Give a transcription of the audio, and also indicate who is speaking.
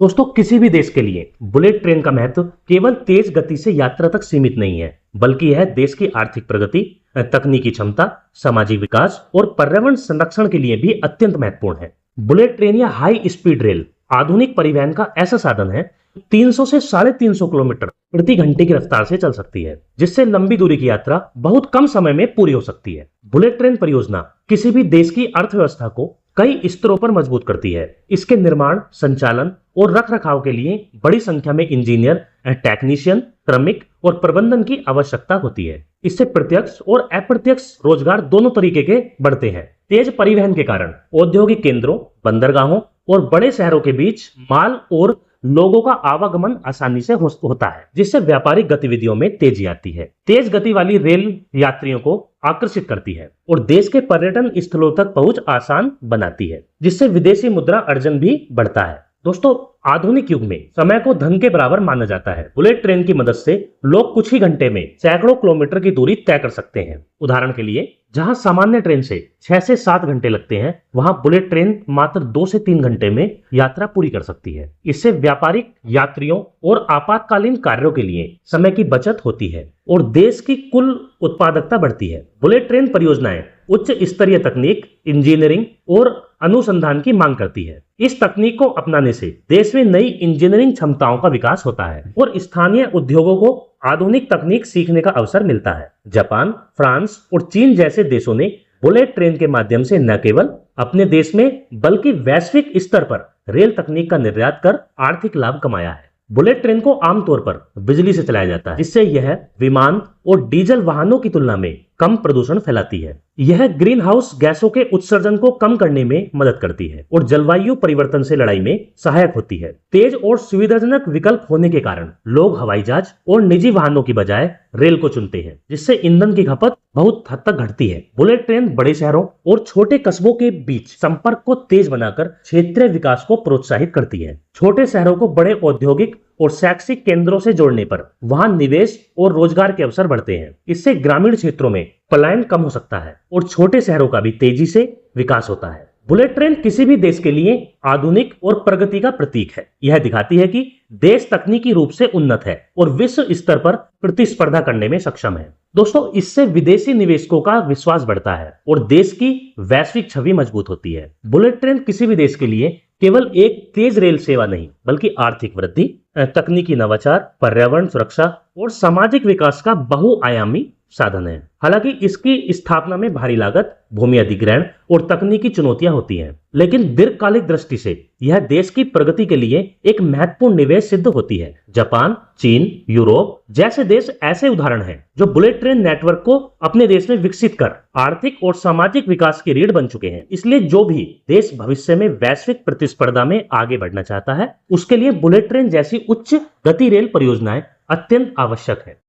Speaker 1: दोस्तों, किसी भी देश के लिए बुलेट ट्रेन का महत्व केवल तेज गति से यात्रा तक सीमित नहीं है, बल्कि यह देश की आर्थिक प्रगति, तकनीकी क्षमता, सामाजिक विकास और पर्यावरण संरक्षण के लिए भी अत्यंत महत्वपूर्ण है। बुलेट ट्रेन या हाई स्पीड रेल आधुनिक परिवहन का ऐसा साधन है 300 से 350 किलोमीटर प्रति घंटे की रफ्तार से चल सकती है, जिससे लंबी दूरी की यात्रा बहुत कम समय में पूरी हो सकती है। बुलेट ट्रेन परियोजना किसी भी देश की अर्थव्यवस्था को कई स्तरों पर मजबूत करती है। इसके निर्माण, संचालन और रखरखाव के लिए बड़ी संख्या में इंजीनियर, टेक्नीशियन, श्रमिक और प्रबंधन की आवश्यकता होती है। इससे प्रत्यक्ष और अप्रत्यक्ष रोजगार दोनों तरीके के बढ़ते हैं। तेज परिवहन के कारण औद्योगिक केंद्रों, बंदरगाहों और बड़े शहरों के बीच माल और लोगों का आवागमन आसानी से होता है, जिससे व्यापारिक गतिविधियों में तेजी आती है। तेज गति वाली रेल यात्रियों को आकर्षित करती है और देश के पर्यटन स्थलों तक पहुंच आसान बनाती है, जिससे विदेशी मुद्रा अर्जन भी बढ़ता है। दोस्तों, आधुनिक युग में समय को धन के बराबर माना जाता है। बुलेट ट्रेन की मदद से लोग कुछ ही घंटे में सैकड़ों किलोमीटर की दूरी तय कर सकते हैं। उदाहरण के लिए, जहां सामान्य ट्रेन से 6 से 7 घंटे लगते हैं, वहां बुलेट ट्रेन मात्र 2 से 3 घंटे में यात्रा पूरी कर सकती है। इससे व्यापारिक यात्रियों और आपातकालीन कार्यों के लिए समय की बचत होती है और देश की कुल उत्पादकता बढ़ती है। बुलेट ट्रेन परियोजनाएं उच्च स्तरीय तकनीक, इंजीनियरिंग और अनुसंधान की मांग करती है। इस तकनीक को अपनाने से देश में नई इंजीनियरिंग क्षमताओं का विकास होता है और स्थानीय उद्योगों को आधुनिक तकनीक सीखने का अवसर मिलता है। जापान, फ्रांस और चीन जैसे देशों ने बुलेट ट्रेन के माध्यम से न केवल अपने देश में बल्कि वैश्विक स्तर पर रेल तकनीक का निर्यात कर आर्थिक लाभ कमाया है। बुलेट ट्रेन को आमतौर पर बिजली से चलाया जाता है, जिससे यह विमान और डीजल वाहनों की तुलना में कम प्रदूषण फैलाती है। यह ग्रीन हाउस गैसों के उत्सर्जन को कम करने में मदद करती है और जलवायु परिवर्तन से लड़ाई में सहायक होती है। तेज और सुविधाजनक विकल्प होने के कारण लोग हवाई जहाज और निजी वाहनों की बजाय रेल को चुनते हैं, जिससे ईंधन की खपत बहुत हद तक घटती है। बुलेट ट्रेन बड़े शहरों और छोटे कस्बों के बीच संपर्क को तेज बनाकर क्षेत्रीय विकास को प्रोत्साहित करती है। छोटे शहरों को बड़े औद्योगिक और शैक्षिक केंद्रों से जोड़ने पर वहां निवेश और रोजगार के अवसर बढ़ते हैं। इससे ग्रामीण क्षेत्रों में पलायन कम हो सकता है और छोटे शहरों का भी तेजी से विकास होता है। बुलेट ट्रेन किसी भी देश के लिए आधुनिक और प्रगति का प्रतीक है। यह दिखाती है कि देश तकनीकी रूप से उन्नत है और विश्व स्तर पर प्रतिस्पर्धा करने में सक्षम है। दोस्तों, इससे विदेशी निवेशकों का विश्वास बढ़ता है और देश की वैश्विक छवि मजबूत होती है। बुलेट ट्रेन किसी भी देश के लिए केवल एक तेज रेल सेवा नहीं, बल्कि आर्थिक वृद्धि, तकनीकी नवाचार, पर्यावरण सुरक्षा और सामाजिक विकास का बहुआयामी साधन है। हालांकि इसकी स्थापना में भारी लागत, भूमि अधिग्रहण और तकनीकी चुनौतियां होती हैं, लेकिन दीर्घकालिक दृष्टि से यह देश की प्रगति के लिए एक महत्वपूर्ण निवेश सिद्ध होती है। जापान, चीन, यूरोप जैसे देश ऐसे उदाहरण हैं जो बुलेट ट्रेन नेटवर्क को अपने देश में विकसित कर आर्थिक और सामाजिक विकास की रीढ़ बन चुके हैं। इसलिए जो भी देश भविष्य में वैश्विक प्रतिस्पर्धा में आगे बढ़ना चाहता है, उसके लिए बुलेट ट्रेन जैसी उच्च गति रेल परियोजनाएं अत्यंत आवश्यक है।